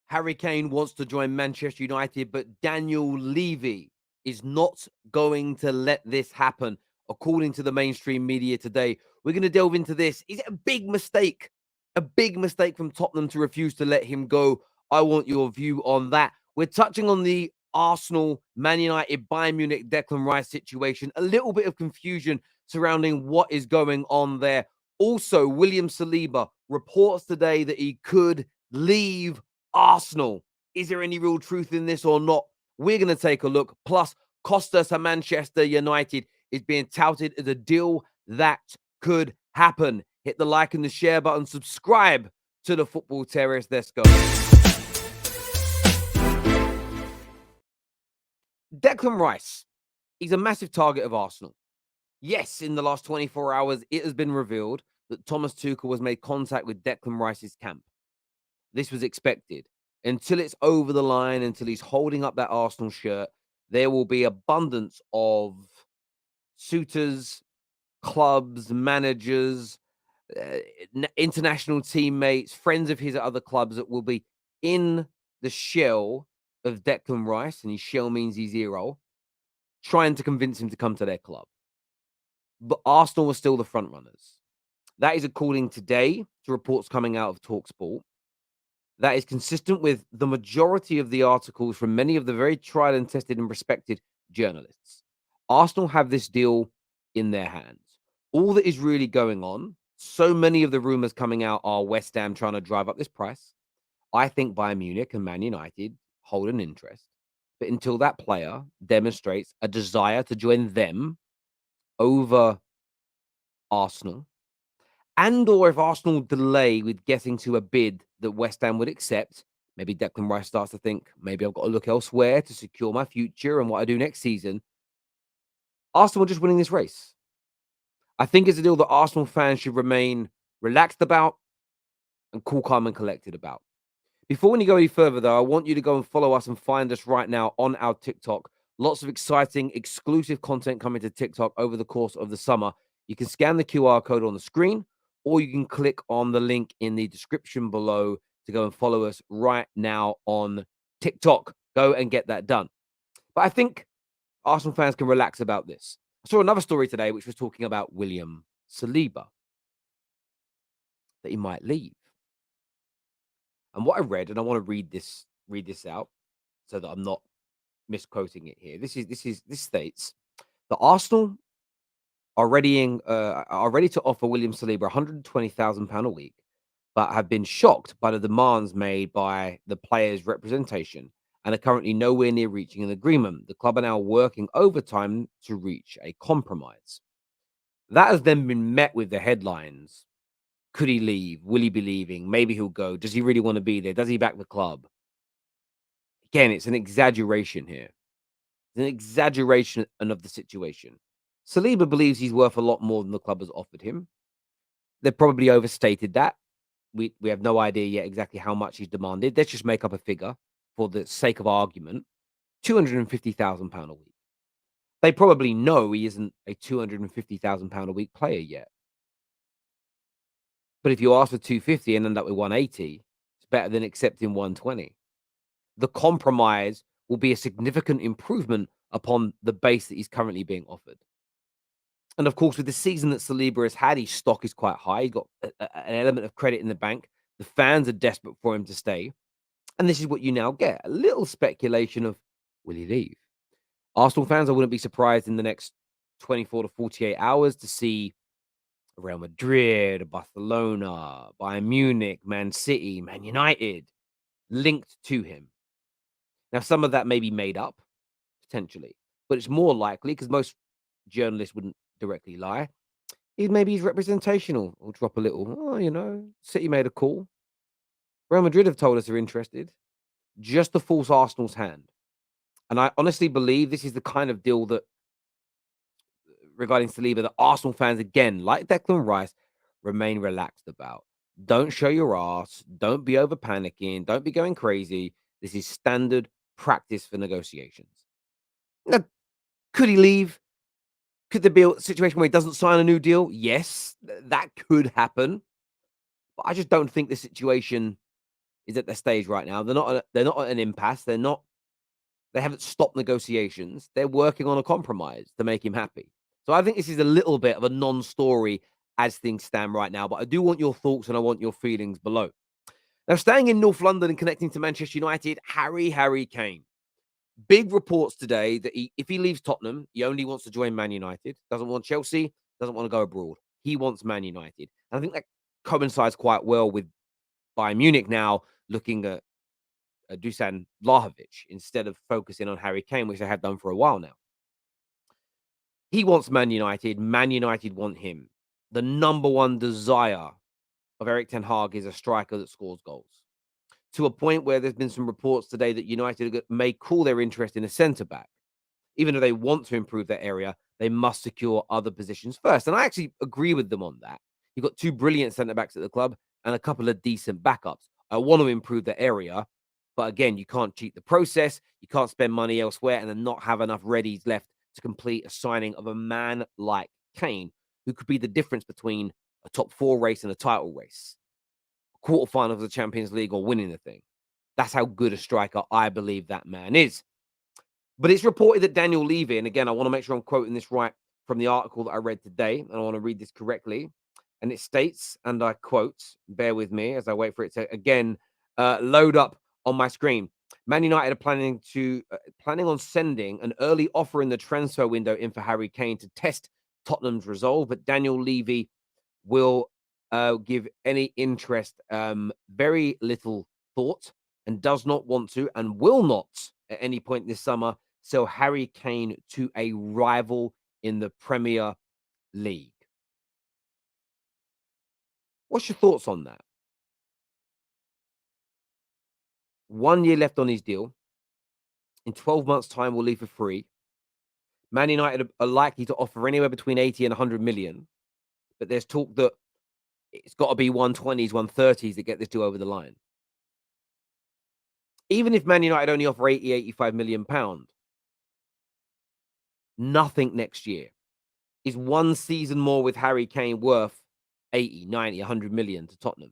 Harry Kane wants to join Manchester United, but Daniel Levy is not going to let this happen, according to the mainstream media today. We're going to delve into this. Is it a big mistake? A big mistake from Tottenham to refuse to let him go? I want your view on that. We're touching on the Arsenal, Man United, Bayern Munich, Declan Rice situation. A little bit of confusion surrounding what is going on there. Also, William Saliba reports today that he could leave Arsenal. Is there any real truth in this or not? We're going to take a look. Plus, Costa to Manchester United is being touted as a deal that could happen. Hit the like and the share button. Subscribe to the Football Terrace. Let's go. Declan Rice. He's a massive target of Arsenal. Yes, in the last 24 hours, it has been revealed that Thomas Tuchel has made contact with Declan Rice's camp. This was expected. Until it's over the line, until he's holding up that Arsenal shirt, there will be abundance of suitors, clubs, managers, international teammates, friends of his at other clubs that will be in the shell of Declan Rice, and his shell means his hero, trying to convince him to come to their club. But Arsenal were still the front runners. That is according today to reports coming out of TalkSport. That is consistent with the majority of the articles from many of the very tried and tested and respected journalists. Arsenal have this deal in their hands. All that is really going on, so many of the rumors coming out are West Ham trying to drive up this price. I think Bayern Munich and Man United hold an interest. But until that player demonstrates a desire to join them over Arsenal, and or if Arsenal delay with getting to a bid that West Ham would accept, maybe Declan Rice starts to think, maybe I've got to look elsewhere to secure my future and what I do next season. Arsenal are just winning this race. I think it's a deal that Arsenal fans should remain relaxed about and cool, calm, and collected about. Before we go any further, though, I want you to go and follow us and find us right now on our TikTok. Lots of exciting, exclusive content coming to TikTok over the course of the summer. You can scan the QR code on the screen, or you can click on the link in the description below to go and follow us right now on TikTok. Go and get that done. But I think Arsenal fans can relax about this. I saw another story today which was talking about William Saliba, that he might leave. And what I read, and I want to read this out so that I'm not misquoting it here. This states that Arsenal are ready to offer William Saliba £120,000 a week, but have been shocked by the demands made by the players' representation and are currently nowhere near reaching an agreement. The club are now working overtime to reach a compromise. That has then been met with the headlines. Could he leave? Will he be leaving? Maybe he'll go. Does he really want to be there? Does he back the club? Again, it's an exaggeration here. It's an exaggeration of the situation. Saliba believes he's worth a lot more than the club has offered him. They've probably overstated that. We have no idea yet exactly how much he's demanded. Let's just make up a figure for the sake of argument. £250,000 a week. They probably know he isn't a £250,000 a week player yet. But if you ask for 250 and end up with 180, it's better than accepting 120. The compromise will be a significant improvement upon the base that he's currently being offered. And of course, with the season that Saliba has had, his stock is quite high. He got an element of credit in the bank. The fans are desperate for him to stay. And this is what you now get. A little speculation of, will he leave? Arsenal fans, I wouldn't be surprised in the next 24 to 48 hours to see Real Madrid, Barcelona, Bayern Munich, Man City, Man United linked to him. Now, some of that may be made up, potentially, but it's more likely because most journalists wouldn't directly lie. Maybe his representation will drop a little. Oh, City made a call. Real Madrid have told us they're interested, just to force Arsenal's hand. And I honestly believe this is the kind of deal that, regarding Saliba, that Arsenal fans, again, like Declan Rice, remain relaxed about. Don't show your ass. Don't be over panicking. Don't be going crazy. This is standard practice for negotiations. Now, could he leave? Could there be a situation where he doesn't sign a new deal? Yes, that could happen. But I just don't think the situation is at the stage right now. They're not at an impasse. They haven't stopped negotiations. They're working on a compromise to make him happy. So I think this is a little bit of a non-story as things stand right now. But I do want your thoughts and I want your feelings below. Now, staying in North London and connecting to Manchester United, Harry Kane. Big reports today that if he leaves Tottenham, he only wants to join Man United. Doesn't want Chelsea. Doesn't want to go abroad. He wants Man United. And I think that coincides quite well with Bayern Munich now looking at Dusan Vlahovic instead of focusing on Harry Kane, which they have done for a while now. He wants Man United. Man United want him. The number one desire of Eric Ten Hag is a striker that scores goals. To a point where there's been some reports today that United may call their interest in a centre back. Even though they want to improve that area, they must secure other positions first. And I actually agree with them on that. You've got two brilliant centre backs at the club and a couple of decent backups. I want to improve that area. But again, you can't cheat the process. You can't spend money elsewhere and then not have enough readies left to complete a signing of a man like Kane, who could be the difference between a top four race and a title race, quarterfinal of the Champions League, or winning the thing. That's how good a striker I believe that man is. But it's reported that Daniel Levy, and again, I want to make sure I'm quoting this right from the article that I read today, and I want to read this correctly. And it states, and I quote, bear with me as I wait for it to again load up on my screen. Man United are planning on sending an early offer in the transfer window in for Harry Kane to test Tottenham's resolve, but Daniel Levy will give any interest very little thought and does not want to and will not at any point this summer sell Harry Kane to a rival in the Premier League. What's your thoughts on that? 1 year left on his deal. In 12 months' time, we'll leave for free. Man United are likely to offer anywhere between 80 and 100 million. But there's talk that it's got to be 120s, 130s that get this deal over the line. Even if Man United only offer 80, 85 million pound, nothing next year. Is one season more with Harry Kane worth 80, 90, 100 million to Tottenham?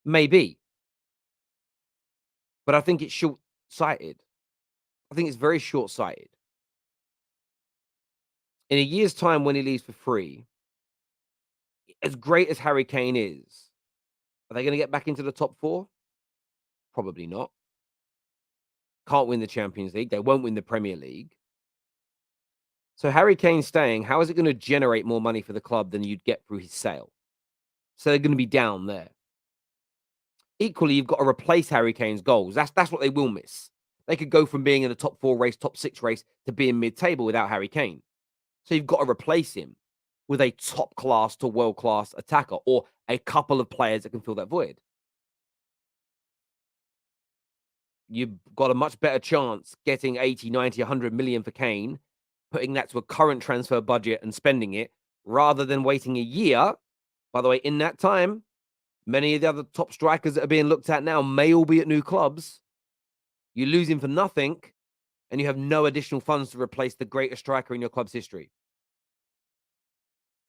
Maybe. But I think it's short-sighted. I think it's very short-sighted. In a year's time when he leaves for free, as great as Harry Kane is, are they going to get back into the top four? Probably not. Can't win the Champions League. They won't win the Premier League. So Harry Kane staying, how is it going to generate more money for the club than you'd get through his sale? So they're going to be down there. Equally, you've got to replace Harry Kane's goals. That's what they will miss. They could go from being in a top four race, top six race to being mid-table without Harry Kane. So you've got to replace him with a top-class to world-class attacker or a couple of players that can fill that void. You've got a much better chance getting 80, 90, 100 million for Kane, putting that to a current transfer budget and spending it, rather than waiting a year. By the way, in that time, many of the other top strikers that are being looked at now may all be at new clubs. You lose him for nothing, and you have no additional funds to replace the greatest striker in your club's history.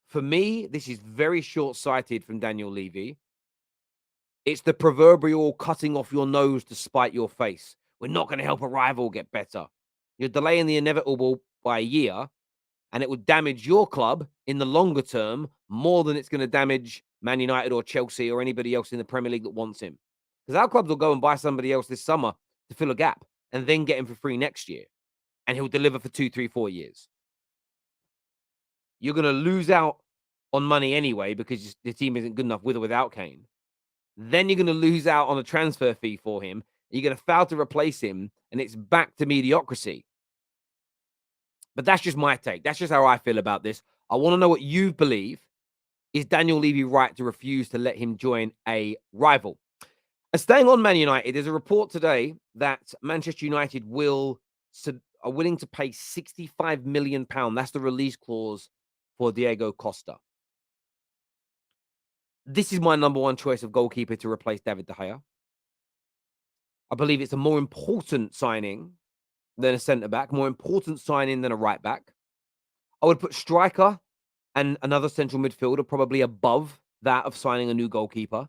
For me, this is very short-sighted from Daniel Levy. It's the proverbial cutting off your nose to spite your face. We're not going to help a rival get better. You're delaying the inevitable by a year, and it would damage your club in the longer term more than it's going to damage Man United or Chelsea or anybody else in the Premier League that wants him. Because our clubs will go and buy somebody else this summer to fill a gap and then get him for free next year. And he'll deliver for 2, 3, 4 years. You're going to lose out on money anyway because the team isn't good enough with or without Kane. Then you're going to lose out on a transfer fee for him. You're going to fail to replace him, and it's back to mediocrity. But that's just my take. That's just how I feel about this. I want to know what you believe. Is Daniel Levy right to refuse to let him join a rival? And staying on Man United, there's a report today that Manchester United are willing to pay £65 million. That's the release clause for Diego Costa. This is my number one choice of goalkeeper to replace David De Gea. I believe it's a more important signing than a centre-back, more important signing than a right-back. I would put striker and another central midfielder probably above that of signing a new goalkeeper.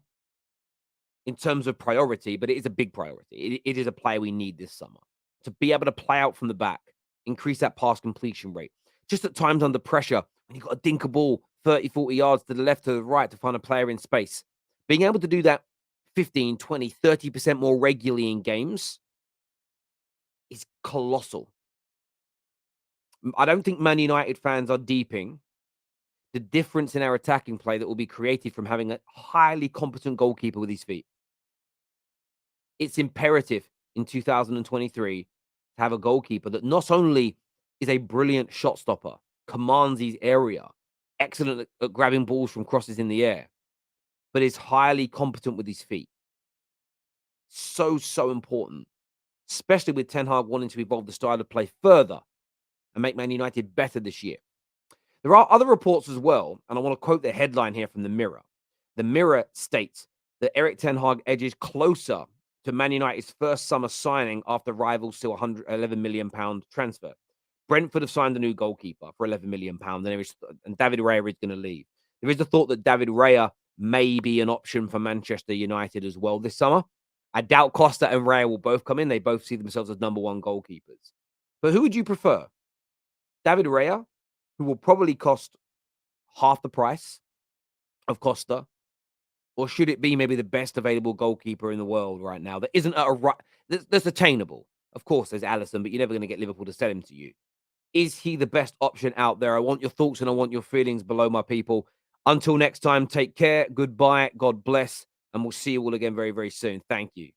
in terms of priority, but it is a big priority. It is a player we need this summer to be able to play out from the back, increase that pass completion rate. Just at times under pressure, when you've got to dink a ball 30, 40 yards to the left, to the right to find a player in space. Being able to do that 15, 20, 30% more regularly in games is colossal. I don't think Man United fans are deeping the difference in our attacking play that will be created from having a highly competent goalkeeper with his feet. It's imperative in 2023 to have a goalkeeper that not only is a brilliant shot stopper, commands his area, excellent at grabbing balls from crosses in the air, but is highly competent with his feet. So important, especially with Ten Hag wanting to evolve the style of play further and make Man United better this year. There are other reports as well, and I want to quote the headline here from the Mirror. The Mirror states that Eric Ten Hag edges closer to Man United's first summer signing after rivals to £111 million transfer. Brentford have signed a new goalkeeper for £11 million, and David Raya is going to leave. There is the thought that David Raya may be an option for Manchester United as well this summer. I doubt Costa and Raya will both come in. They both see themselves as number one goalkeepers. But who would you prefer? David Raya, who will probably cost half the price of Costa, or should it be maybe the best available goalkeeper in the world right now that isn't at a that's attainable? Of course, there's Alisson, but you're never going to get Liverpool to sell him to you. Is he the best option out there? I want your thoughts and I want your feelings below, my people. Until next time, take care. Goodbye. God bless. And we'll see you all again very, very soon. Thank you.